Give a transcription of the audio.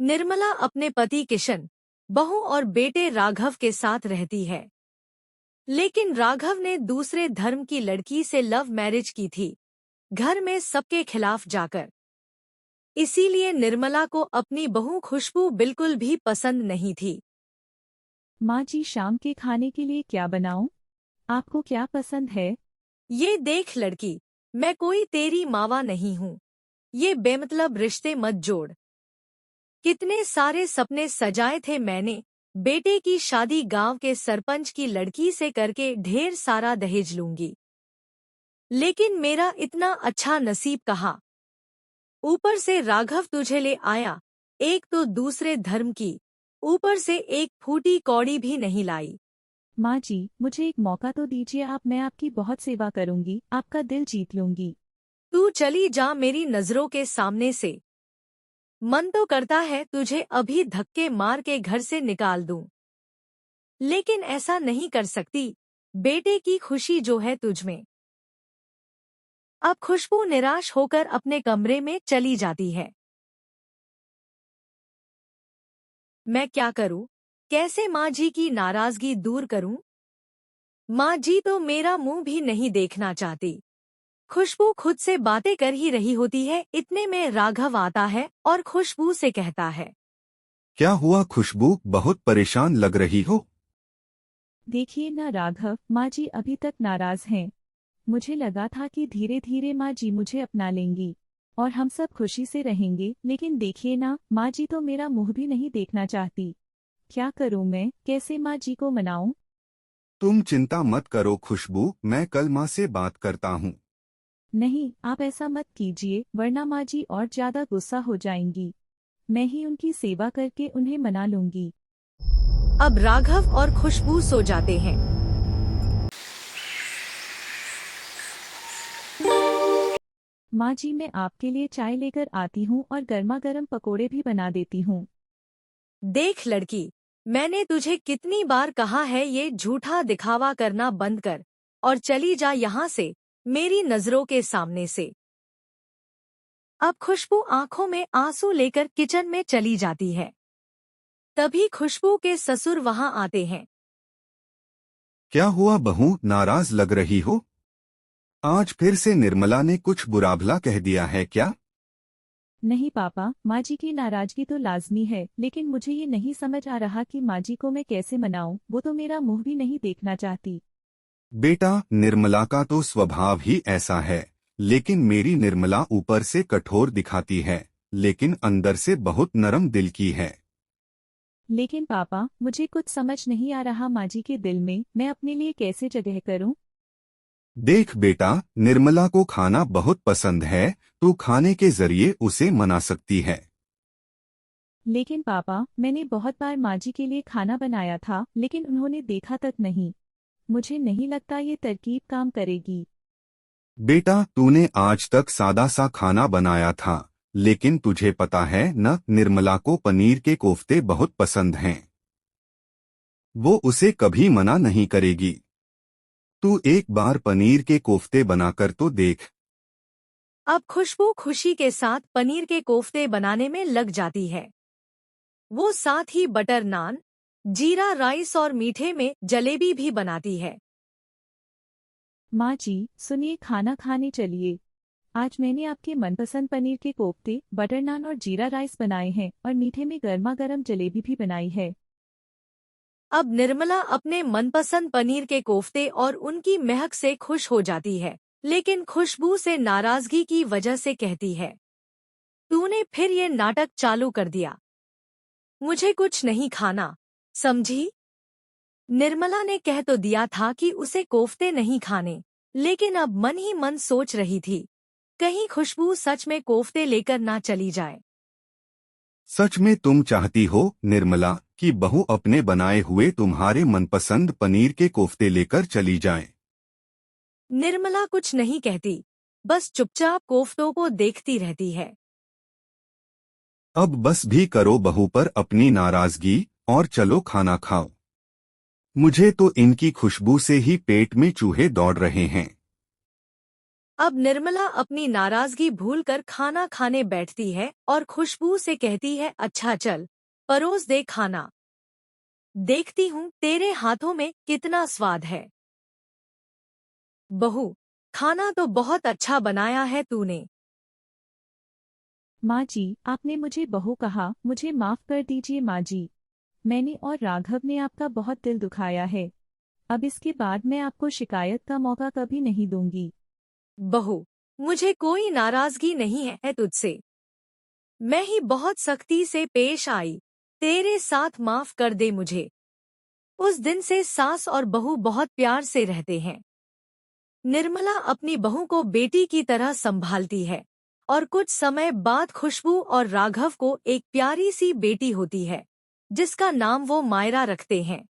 निर्मला अपने पति किशन, बहू और बेटे राघव के साथ रहती है। लेकिन राघव ने दूसरे धर्म की लड़की से लव मैरिज की थी, घर में सबके खिलाफ जाकर। इसीलिए निर्मला को अपनी बहू खुशबू बिल्कुल भी पसंद नहीं थी। माँ जी, शाम के खाने के लिए क्या बनाऊं? आपको क्या पसंद है? ये देख लड़की, मैं कोई तेरी मावा नहीं हूँ। ये बेमतलब रिश्ते मत जोड़। कितने सारे सपने सजाए थे मैंने, बेटे की शादी गांव के सरपंच की लड़की से करके ढेर सारा दहेज लूंगी। लेकिन मेरा इतना अच्छा नसीब कहाँ। ऊपर से राघव तुझे ले आया, एक तो दूसरे धर्म की, ऊपर से एक फूटी कौड़ी भी नहीं लाई। माँ जी, मुझे एक मौका तो दीजिए आप, मैं आपकी बहुत सेवा करूंगी, आपका दिल जीत लूंगी। तू चली जा मेरी नजरों के सामने से। मन तो करता है तुझे अभी धक्के मार के घर से निकाल दूं, लेकिन ऐसा नहीं कर सकती। बेटे की खुशी जो है तुझमें। अब खुशबू निराश होकर अपने कमरे में चली जाती है। मैं क्या करूं? कैसे माँ जी की नाराजगी दूर करूं? माँ जी तो मेरा मुंह भी नहीं देखना चाहती। खुशबू खुद से बातें कर ही रही होती है, इतने में राघव आता है और खुशबू से कहता है। क्या हुआ खुशबू, बहुत परेशान लग रही हो? देखिए ना राघव, माँ जी अभी तक नाराज हैं। मुझे लगा था कि धीरे धीरे माँ जी मुझे अपना लेंगी और हम सब खुशी से रहेंगे, लेकिन देखिए ना, माँ जी तो मेरा मुंह भी नहीं देखना चाहती। क्या करूँ मैं, कैसे माँ जी को मनाऊं? तुम चिंता मत करो खुशबू, मैं कल माँ से बात करता हूँ। नहीं, आप ऐसा मत कीजिए, वरना माँ जी और ज्यादा गुस्सा हो जाएंगी। मैं ही उनकी सेवा करके उन्हें मना लूंगी। अब राघव और खुशबू सो जाते हैं। माँ जी, मैं आपके लिए चाय लेकर आती हूँ और गर्मा गर्म पकोड़े भी बना देती हूँ। देख लड़की, मैंने तुझे कितनी बार कहा है ये झूठा दिखावा करना बंद कर और चली जा यहाँ से, मेरी नजरों के सामने से। अब खुशबू आंखों में आंसू लेकर किचन में चली जाती है। तभी खुशबू के ससुर वहां आते हैं। क्या हुआ बहू, नाराज लग रही हो? आज फिर से निर्मला ने कुछ बुरा भला कह दिया है क्या? नहीं पापा, माँ जी की नाराजगी तो लाजमी है, लेकिन मुझे ये नहीं समझ आ रहा कि माँ जी को मैं कैसे मनाऊं, वो तो मेरा मुंह भी नहीं देखना चाहती। बेटा, निर्मला का तो स्वभाव ही ऐसा है, लेकिन मेरी निर्मला ऊपर से कठोर दिखाती है, लेकिन अंदर से बहुत नरम दिल की है। लेकिन पापा, मुझे कुछ समझ नहीं आ रहा, माँ जी के दिल में मैं अपने लिए कैसे जगह करूं? देख बेटा, निर्मला को खाना बहुत पसंद है, तू खाने के जरिए उसे मना सकती है। लेकिन पापा, मैंने बहुत बार माँ जी के लिए खाना बनाया था, लेकिन उन्होंने देखा तक नहीं। मुझे नहीं लगता ये तरकीब काम करेगी। बेटा, तूने आज तक सादा सा खाना बनाया था, लेकिन तुझे पता है न, निर्मला को पनीर के कोफ्ते बहुत पसंद हैं। वो उसे कभी मना नहीं करेगी। तू एक बार पनीर के कोफ्ते बनाकर तो देख। अब खुशबू खुशी के साथ पनीर के कोफ्ते बनाने में लग जाती है। वो साथ ही बटर नान, जीरा राइस और मीठे में जलेबी भी बनाती है। माँ जी सुनिए, खाना खाने चलिए। आज मैंने आपके मनपसंद पनीर के कोफ्ते, बटर नान और जीरा राइस बनाए हैं और मीठे में गर्मा गर्म जलेबी भी बनाई है। अब निर्मला अपने मनपसंद पनीर के कोफ्ते और उनकी महक से खुश हो जाती है, लेकिन खुशबू से नाराजगी की वजह से कहती है, तूने फिर ये नाटक चालू कर दिया। मुझे कुछ नहीं खाना, समझी? निर्मला ने कह तो दिया था कि उसे कोफ्ते नहीं खाने, लेकिन अब मन ही मन सोच रही थी, कहीं खुशबू सच में कोफ्ते लेकर ना चली जाए। सच में तुम चाहती हो निर्मला कि बहू अपने बनाए हुए तुम्हारे मनपसंद पनीर के कोफ्ते लेकर चली जाए? निर्मला कुछ नहीं कहती, बस चुपचाप कोफ्तों को देखती रहती है। अब बस भी करो बहू पर अपनी नाराजगी और चलो खाना खाओ। मुझे तो इनकी खुशबू से ही पेट में चूहे दौड़ रहे हैं। अब निर्मला अपनी नाराजगी भूलकर खाना खाने बैठती है और खुशबू से कहती है, अच्छा चल, परोस दे खाना। देखती हूँ तेरे हाथों में कितना स्वाद है। बहू, खाना तो बहुत अच्छा बनाया है तूने। माँ जी, आपने मुझे बहू कहा, मुझे माफ कर दीजिए माँ जी। मैंने और राघव ने आपका बहुत दिल दुखाया है। अब इसके बाद मैं आपको शिकायत का मौका कभी नहीं दूंगी। बहू, मुझे कोई नाराजगी नहीं है तुझसे। मैं ही बहुत सख्ती से पेश आई। तेरे साथ माफ कर दे मुझे। उस दिन से सास और बहू बहुत प्यार से रहते हैं। निर्मला अपनी बहू को बेटी की तरह संभालती है और कुछ समय बाद खुशबू और राघव को एक प्यारी सी बेटी होती है जिसका नाम वो मायरा रखते हैं।